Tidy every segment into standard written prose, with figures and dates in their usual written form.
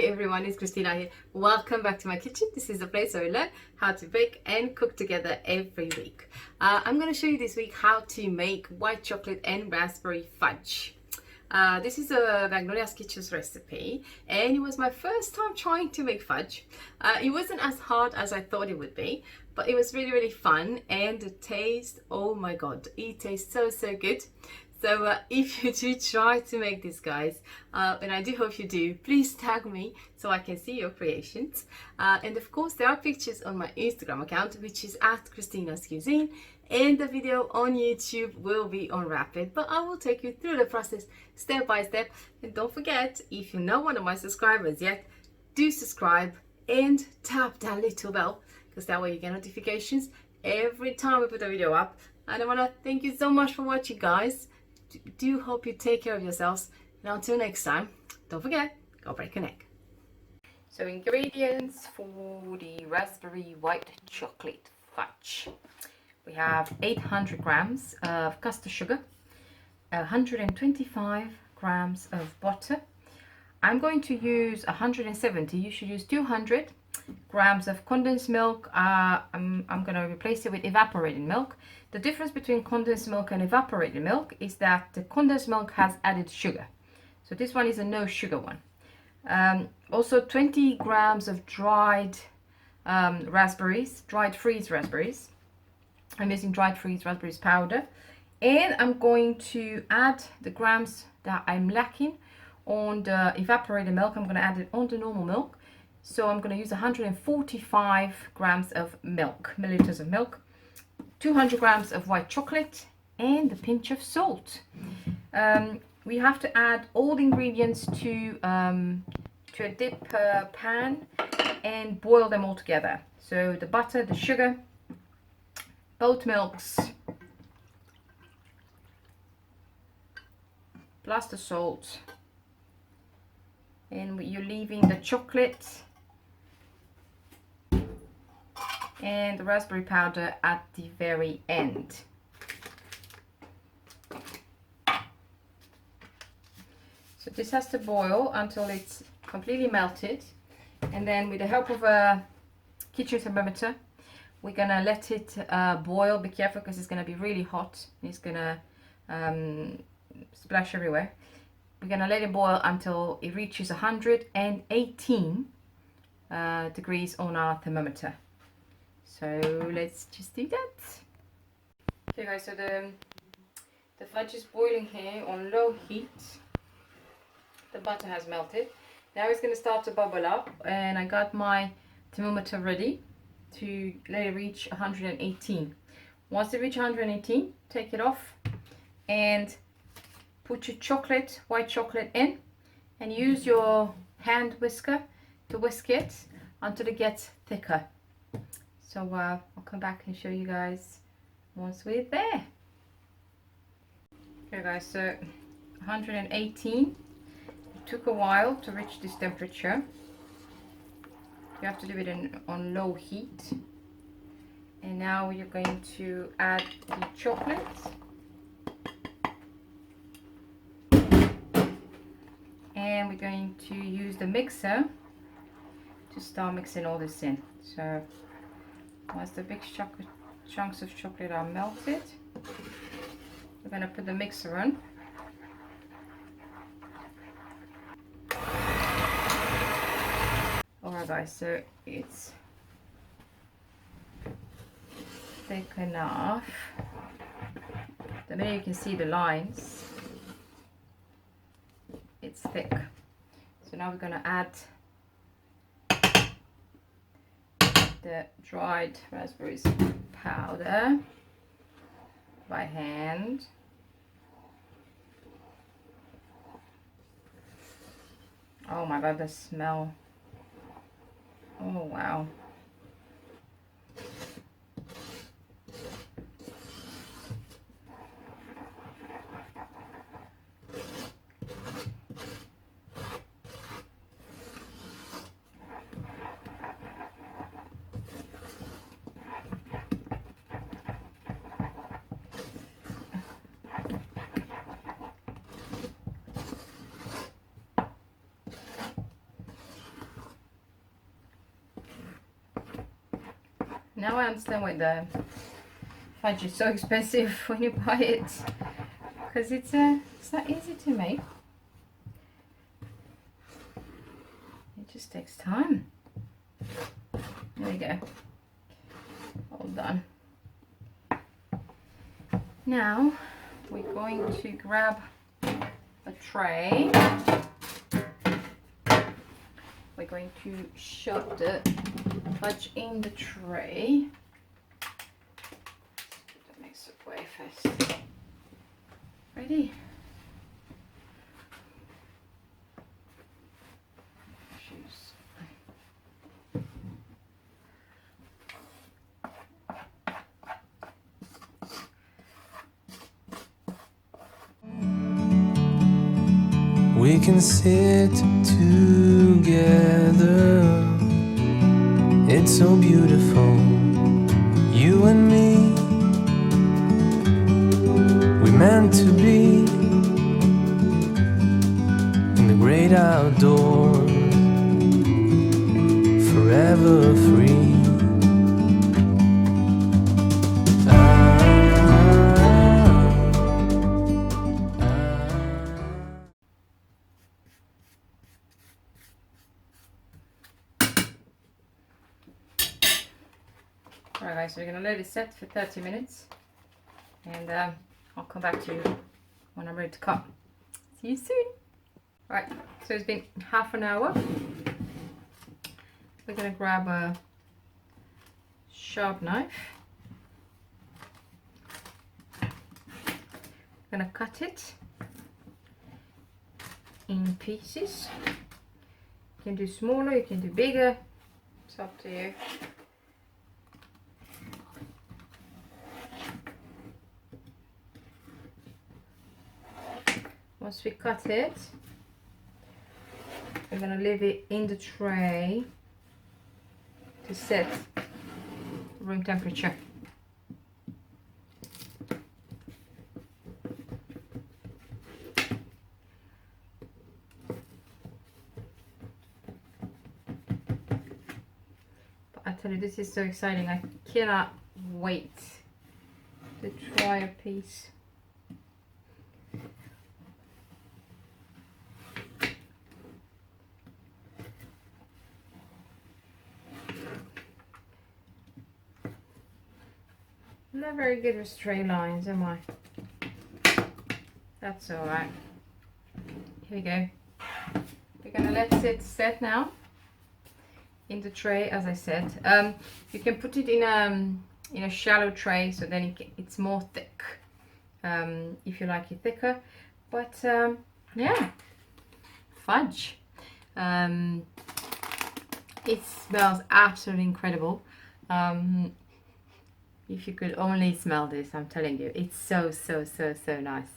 everyone, it's Christina here. Welcome back to my kitchen. This is the place where we learn how to bake and cook together every week. I'm going to show you this week how to make white chocolate and raspberry fudge. This is a Magnolia's Kitchen's recipe, and it was my first time trying to make fudge. It wasn't as hard as I thought it would be, but it was really fun, and the taste, oh my god, it tastes so good. So if you do try to make this, guys, and I do hope you do, please tag me so I can see your creations. And of course, there are pictures on my Instagram account, which is at Christina's Cuisine, and the video on YouTube will be on Rapid, but I will take you through the process step by step. And don't forget, if you're not one of my subscribers yet, do subscribe and tap that little bell, because that way you get notifications every time we put a video up. And I want to thank you so much for watching, guys. Do hope you take care of yourselves, and until next time, don't forget, go break a neck. So ingredients for the raspberry white chocolate fudge: we have 800 grams of custard sugar, 125 grams of butter. I'm going to use 170, you should use 200 grams of condensed milk. I'm going to replace it with evaporated milk. The difference between condensed milk and evaporated milk is that the condensed milk has added sugar, so this one is a no sugar one. Also 20 grams of dried raspberries, dried freeze raspberries. I'm using dried freeze raspberries powder, and I'm going to add the grams that I'm lacking on the evaporated milk. I'm going to add it on the normal milk. So I'm going to use 145 grams of milk, milliliters of milk, 200 grams of white chocolate, and a pinch of salt. We have to add all the ingredients to a dip pan and boil them all together. So the butter, the sugar, both milks, plus the salt, and you're leaving the chocolate and the raspberry powder at the very end. So this has to boil until it's completely melted, and then with the help of a kitchen thermometer, we're gonna let it boil. Be careful, because it's gonna be really hot. It's gonna splash everywhere. We're gonna let it boil until it reaches 118 degrees on our thermometer. So let's just do that. Okay guys, so the fudge is boiling here on low heat. The butter has melted. Now it's going to start to bubble up, and I got my thermometer ready to let it reach 118. Once it reaches 118, take it off and put your chocolate, white chocolate, in, and use your hand whisker to whisk it until it gets thicker. So I'll come back and show you guys once we're there. Okay guys, so 118. It took a while to reach this temperature. You have to do it on low heat. And now you're going to add the chocolate. And we're going to use the mixer to start mixing all this in. So once the big chunks of chocolate are melted, we're going to put the mixer on. Alright guys, so it's thick enough. The minute you can see the lines, it's thick. So now we're going to add the dried raspberries powder by hand. Oh my god, the smell. Oh wow. Now I understand why the fudge is so expensive when you buy it, because it's not easy to make. It just takes time. There we go. All done. Now we're going to grab a tray. We're going to shove the fudge in the tray. Put the mixer away first. Ready? Shoes. We can sit together. It's so beautiful, you and me. We're meant to be in the great outdoors, forever free. Alright guys, so we're going to let it set for 30 minutes and I'll come back to you when I'm ready to cut. See you soon! Right, so it's been half an hour. We're going to grab a sharp knife. I'm going to cut it in pieces. You can do smaller, you can do bigger, it's up to you. Once we cut it, we're going to leave it in the tray to set room temperature. But I tell you, this is so exciting. I cannot wait to try a piece. I'm not very good with straight lines, am I? That's alright. Here we go. We're gonna let it set now in the tray, as I said. You can put it in a shallow tray, so then it's more thick. If you like it thicker. But yeah, fudge. It smells absolutely incredible. If you could only smell this, I'm telling you, it's so nice.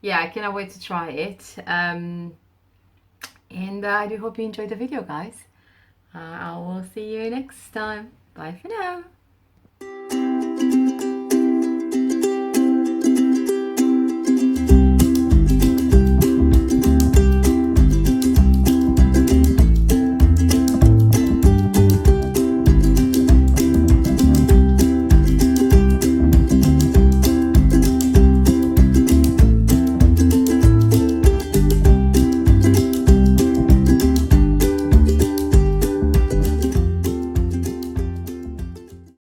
Yeah, I cannot wait to try it. And I do hope you enjoyed the video, guys. I will see you next time. Bye for now.